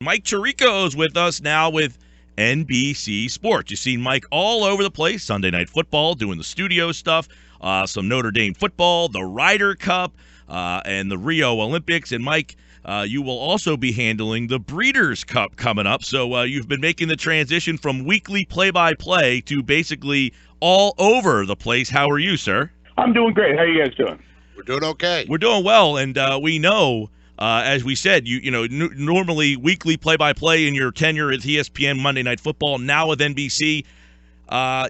Mike Tirico is with us now with NBC Sports. You've seen Mike all over the place, Sunday Night Football, doing the studio stuff, some Notre Dame football, the Ryder Cup, and the Rio Olympics. And Mike, you will also be handling the Breeders' Cup coming up. So you've been making the transition from weekly play-by-play to basically all over the place. How are you, sir? I'm doing great. How are you guys doing? We're doing okay. We're doing well, and we know, as we said, normally weekly play-by-play in your tenure at ESPN Monday Night Football, now with NBC.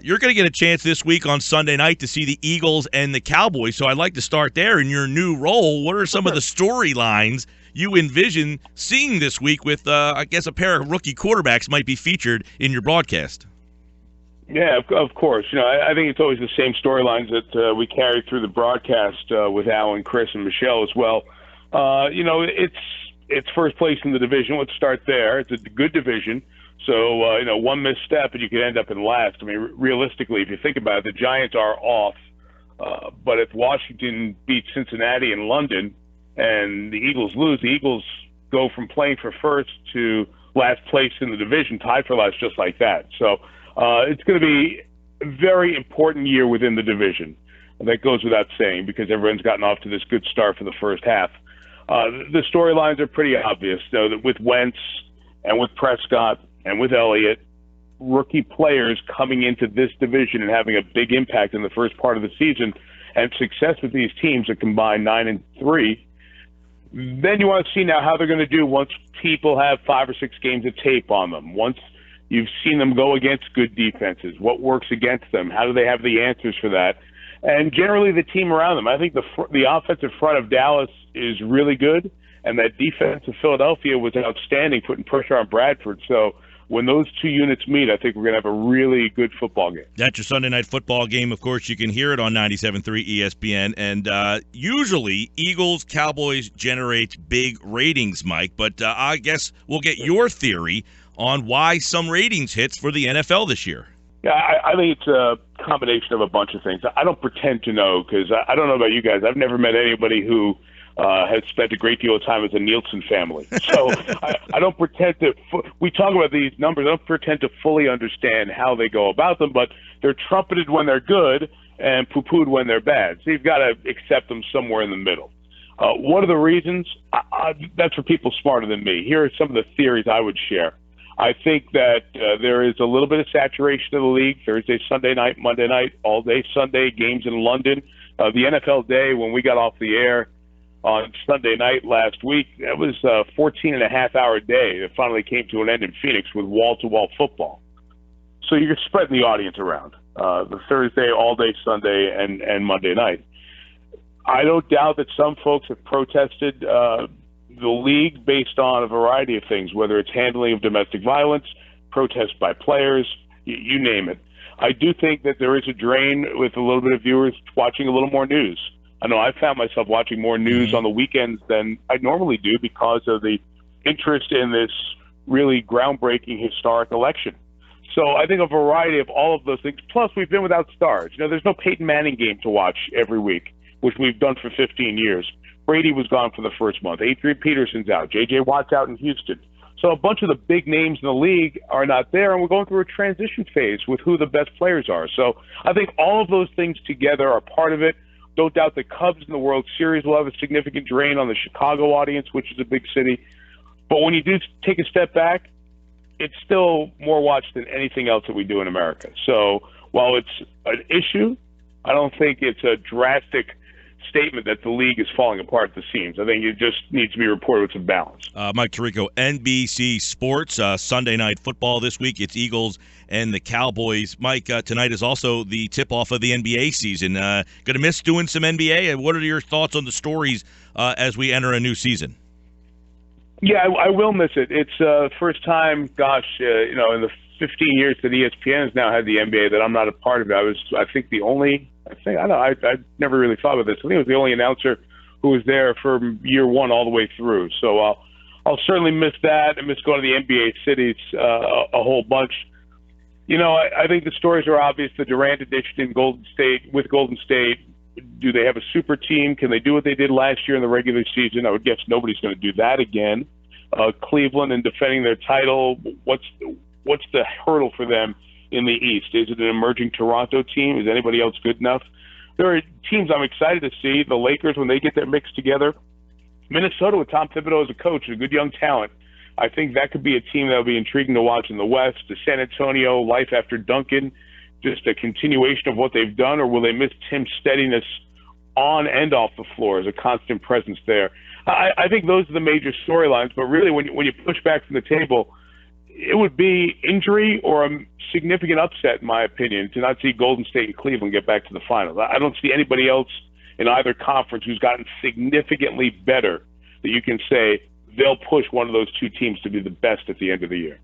You're going to get a chance this week on Sunday night to see the Eagles and the Cowboys, so I'd like to start there in your new role. What are some of the storylines you envision seeing this week with, I guess, a pair of rookie quarterbacks might be featured in your broadcast? Yeah, of course. I think it's always the same storylines that we carry through the broadcast with Al and Chris and Michelle as well. It's first place in the division. Let's start there. It's a good division. So, one misstep and you could end up in last. I mean, realistically, if you think about it, the Giants are off. But if Washington beats Cincinnati in London and the Eagles lose, the Eagles go from playing for first to last place in the division, tied for last just like that. So it's going to be a very important year within the division. And that goes without saying because everyone's gotten off to this good start for the first half. The storylines are pretty obvious, though, that with Wentz and with Prescott and with Elliott, rookie players coming into this division and having a big impact in the first part of the season, and success with these teams that combine 9-3. Then you want to see now how they're going to do once people have 5 or 6 games of tape on them. Once you've seen them go against good defenses, what works against them? How do they have the answers for that? And generally the team around them. I think the offensive front of Dallas is really good, and that defense of Philadelphia was outstanding, putting pressure on Bradford. So when those two units meet, I think we're going to have a really good football game. That's your Sunday night football game. Of course, you can hear it on 97.3 ESPN. And usually, Eagles, Cowboys generates big ratings, Mike. But I guess we'll get your theory on why some ratings hits for the NFL this year. Yeah, I think it's a combination of a bunch of things. I don't pretend to know because I don't know about you guys. I've never met anybody who has spent a great deal of time as a Nielsen family. So I don't pretend to – we talk about these numbers. I don't pretend to fully understand how they go about them, but they're trumpeted when they're good and poo-pooed when they're bad. So you've got to accept them somewhere in the middle. What are the reasons? That's for people smarter than me. Here are some of the theories I would share. I think that there is a little bit of saturation of the league. Thursday, Sunday night, Monday night, all day Sunday, games in London. The NFL day when we got off the air on Sunday night last week, that was a 14-and-a-half-hour day that finally came to an end in Phoenix with wall-to-wall football. So you're spreading the audience around. The Thursday, all-day Sunday, and Monday night. I don't doubt that some folks have protested the league based on a variety of things, whether it's handling of domestic violence, protests by players, you name it. I do think that there is a drain with a little bit of viewers watching a little more news. I know I found myself watching more news on the weekends than I normally do because of the interest in this really groundbreaking historic election. So I think a variety of all of those things. Plus, we've been without stars. There's no Peyton Manning game to watch every week, which we've done for 15 years. Brady was gone for the first month. Adrian Peterson's out. J.J. Watt's out in Houston. So a bunch of the big names in the league are not there, and we're going through a transition phase with who the best players are. So I think all of those things together are part of it. Don't doubt the Cubs in the World Series will have a significant drain on the Chicago audience, which is a big city. But when you do take a step back, it's still more watched than anything else that we do in America. So while it's an issue, I don't think it's a drastic statement that the league is falling apart at the seams. I think it just needs to be reported with some balance. Mike Tirico, NBC Sports, Sunday Night Football this week. It's Eagles and the Cowboys. Mike, tonight is also the tip-off of the NBA season. Going to miss doing some NBA? And what are your thoughts on the stories as we enter a new season? Yeah, I will miss it. It's first time, in the 15 years that ESPN has now had the NBA that I'm not a part of it. I never really thought of this. I think I was the only announcer who was there from year one all the way through. So I'll certainly miss that and miss going to the NBA cities a whole bunch. I think the stories are obvious. The Durant addition in Golden State. Do they have a super team? Can they do what they did last year in the regular season? I would guess nobody's going to do that again. Cleveland in defending their title? What's the hurdle for them in the East? Is it an emerging Toronto team? Is anybody else good enough? There are teams I'm excited to see. The Lakers, when they get their mix together. Minnesota with Tom Thibodeau as a coach, a good young talent. I think that could be a team that will be intriguing to watch in the West. The San Antonio, life after Duncan, just a continuation of what they've done, or will they miss Tim's steadiness on and off the floor as a constant presence there? I think those are the major storylines, but really when you push back from the table, it would be injury or a significant upset, in my opinion, to not see Golden State and Cleveland get back to the finals. I don't see anybody else in either conference who's gotten significantly better that you can say they'll push one of those two teams to be the best at the end of the year.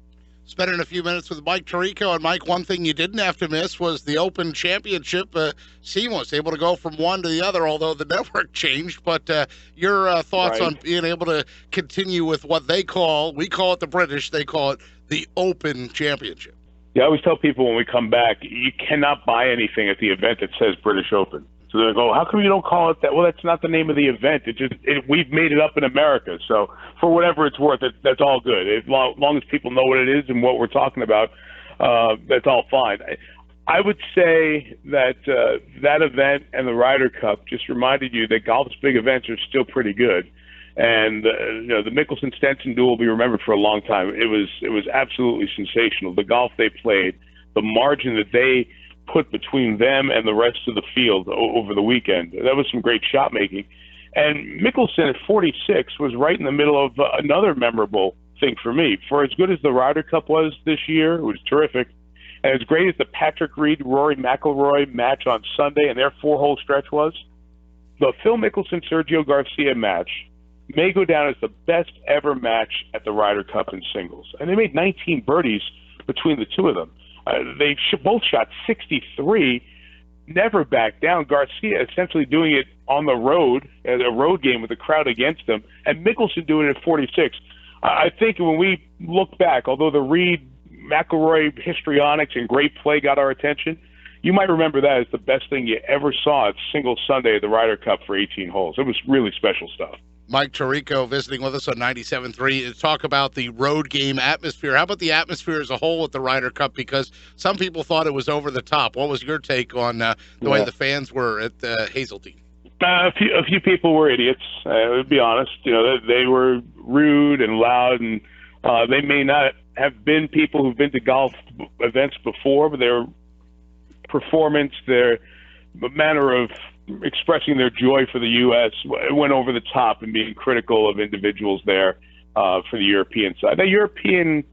Spending a few minutes with Mike Tirico. And, Mike, one thing you didn't have to miss was the Open Championship. Seamless, able to go from one to the other, although the network changed. But your thoughts on being able to continue with what we call it the British, they call it the Open Championship. Yeah, I always tell people when we come back, you cannot buy anything at the event that says British Open. So they go, how come you don't call it that? Well, that's not the name of the event. We've made it up in America. So for whatever it's worth, that's all good. As long as people know what it is and what we're talking about, that's all fine. I would say that that event and the Ryder Cup just reminded you that golf's big events are still pretty good. And the Mickelson-Stenson duel will be remembered for a long time. It was absolutely sensational. The golf they played, the margin that they put between them and the rest of the field over the weekend. That was some great shot making. And Mickelson at 46 was right in the middle of another memorable thing for me. For as good as the Ryder Cup was this year, it was terrific. And as great as the Patrick Reed-Rory McIlroy match on Sunday and their 4-hole stretch was, the Phil Mickelson-Sergio Garcia match may go down as the best ever match at the Ryder Cup in singles. And they made 19 birdies between the two of them. They both shot 63, never backed down. Garcia essentially doing it on the road, as a road game with the crowd against him, and Mickelson doing it at 46. I think when we look back, although the Reed-McIlroy histrionics and great play got our attention, you might remember that as the best thing you ever saw at single Sunday at the Ryder Cup for 18 holes. It was really special stuff. Mike Tirico visiting with us on 97.3 to talk about the road game atmosphere. How about the atmosphere as a whole at the Ryder Cup? Because some people thought it was over the top. What was your take on the way the fans were at Hazeltine? A few people were idiots. To be honest, they were rude and loud, and they may not have been people who've been to golf events before, but their performance, their manner of expressing their joy for the U.S. went over the top and being critical of individuals there for the European side. Now, European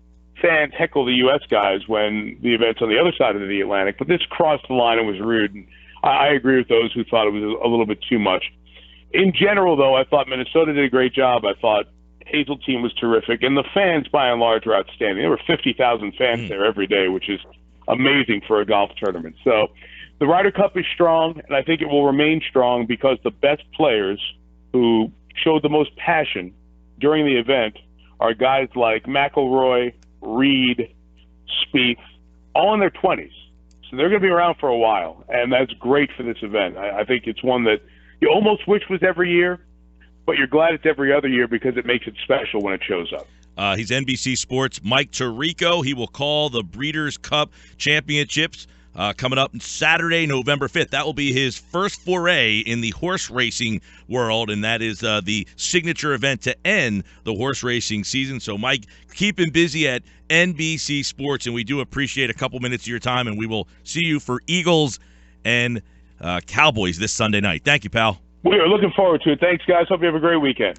fans heckle the U.S. guys when the event's on the other side of the Atlantic, but this crossed the line and was rude. And I agree with those who thought it was a little bit too much. In general, though, I thought Minnesota did a great job. I thought Hazeltine was terrific, and the fans, by and large, were outstanding. There were 50,000 fans there every day, which is amazing for a golf tournament. So the Ryder Cup is strong, and I think it will remain strong because the best players who showed the most passion during the event are guys like McIlroy, Reed, Spieth, all in their 20s. So they're going to be around for a while, and that's great for this event. I think it's one that you almost wish was every year, but you're glad it's every other year because it makes it special when it shows up. He's NBC Sports' Mike Tirico. He will call the Breeders' Cup Championships coming up on Saturday, November 5th. That will be his first foray in the horse racing world, and that is the signature event to end the horse racing season. So, Mike, keep him busy at NBC Sports, and we do appreciate a couple minutes of your time, and we will see you for Eagles and Cowboys this Sunday night. Thank you, pal. We are looking forward to it. Thanks, guys. Hope you have a great weekend.